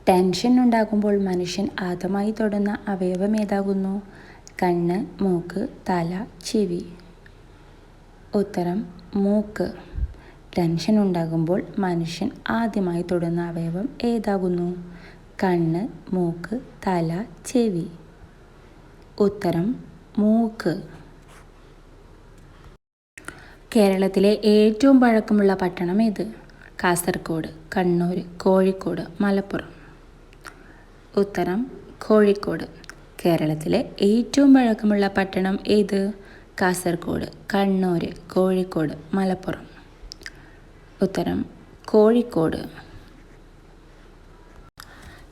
Tension ഉണ്ടാകുമ്പോൾ മനുഷ്യൻ ആദ്യമായി തൊടുന്ന അവയവം ഏതാകുന്നു? കണ്ണ്, മൂക്ക്, തല, ചെവി. ഉത്തരം മൂക്ക്. ടെൻഷൻ ഉണ്ടാകുമ്പോൾ മനുഷ്യൻ ആദ്യമായി തൊടുന്ന അവയവം ഏതാകുന്നു? കണ്ണ്, മൂക്ക്, തല, ചെവി. ഉത്തരം മൂക്ക്. കേരളത്തിലെ ഏറ്റവും പഴക്കമുള്ള പട്ടണം ഏത്? കാസർഗോഡ്, കണ്ണൂർ, കോഴിക്കോട്, മലപ്പുറം. ഉത്തരം കോഴിക്കോട്. കേരളത്തിലെ ഏറ്റവും പഴക്കമുള്ള പട്ടണം ഏത്? കാസർഗോഡ്, കണ്ണൂർ, കോഴിക്കോട്, മലപ്പുറം. ഉത്തരം കോഴിക്കോട്.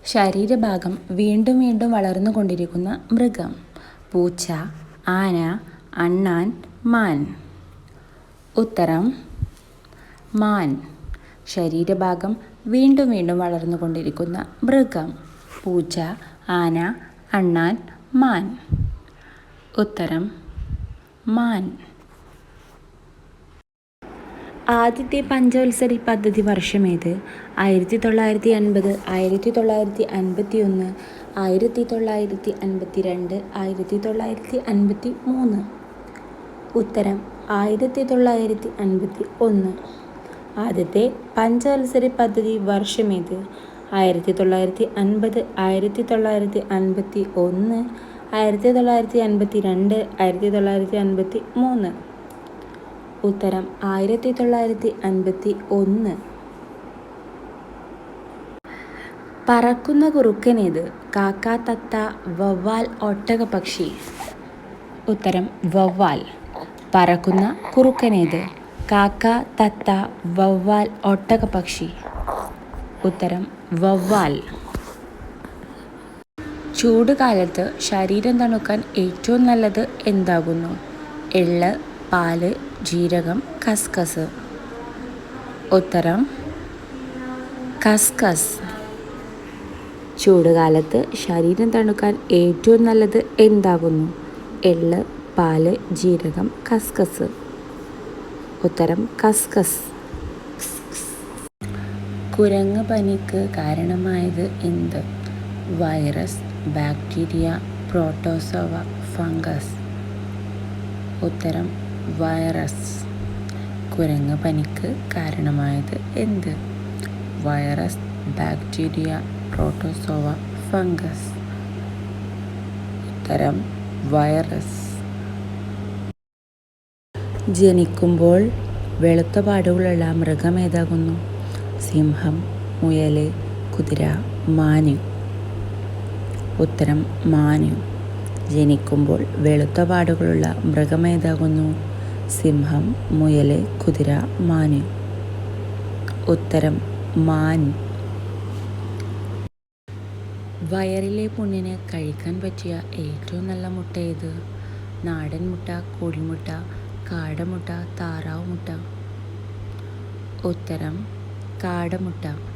ശരീരഭാഗം വീണ്ടും വീണ്ടും വളർന്നുകൊണ്ടിരിക്കുന്ന മൃഗം? പൂച്ച, ആന, അണ്ണാൻ, മാൻ. ഉത്തരം മാൻ. ശരീരഭാഗം വീണ്ടും വീണ്ടും വളർന്നുകൊണ്ടിരിക്കുന്ന മൃഗം? പൂച്ച, ആന, അണ്ണാൻ, മാൻ. ഉത്തരം മാൻ. ആദ്യത്തെ പഞ്ചവത്സരി പദ്ധതി വർഷമേത്? 1950, 1951, 1952, 1953. ഉത്തരം 1951. ആദ്യത്തെ പഞ്ചവത്സരി പദ്ധതി വർഷമേത്? 1950, 1951, 1952, 1953. ഉത്തരം 1951. പറക്കുന്ന കുറുക്കനേത്? കാക്ക, തത്ത, വവ്വാൽ, ഒട്ടകപ്പക്ഷി. ഉത്തരം വവ്വാൽ. പറക്കുന്ന കുറുക്കനേത്? കാക്ക, തത്ത, വവ്വാൽ, ഒട്ടകപ്പക്ഷി. ഉത്തരം വവ്വാൽ. ചൂടുകാലത്ത് ശരീരം തണുക്കാൻ ഏറ്റവും നല്ലത് എന്താകുന്നു? എള്ള്, പാല്, ജീരകം, കസ്കസ്. ഉത്തരം കസ്കസ്. ചൂടുകാലത്ത് ശരീരം തണുക്കാൻ ഏറ്റവും നല്ലത് എന്താകുന്നു? എള്ള്, പാല്, ജീരകം, കസ്കസ്. ഉത്തരം കസ്കസ്. കുരങ്ങ് പനിക്ക് കാരണമായത് എന്ത്? Virus, bacteria, protozoa, fungus. ഉത്തരം വൈറസ്. കുരങ്ങ് പനിക്ക് കാരണമായത് എന്ത്? Virus, bacteria, protozoa, fungus. ഉത്തരം വൈറസ്. ജനിക്കുമ്പോൾ വെളുത്ത പാടുകളുള്ള മൃഗം ഏതാകുന്നു? സിംഹം, മുയൽ, കുതിര, മാന്. ഉത്തരം മാന്. ജനിക്കുമ്പോൾ വെളുത്ത പാടുകളുള്ള മൃഗം ഏതാകുന്നു? സിംഹം, മുയൽ, കുതിര, മാന്. ഉത്തരം മാൻ. വയറിലെ പുണ്ണിന് കഴിക്കാൻ പറ്റിയ ഏറ്റവും നല്ല മുട്ട ഏത്? നാടൻ മുട്ട, കോഴിമുട്ട, കാടമുട്ട, താറാവ് മുട്ട. ഉത്തരം കാടമുട്ട.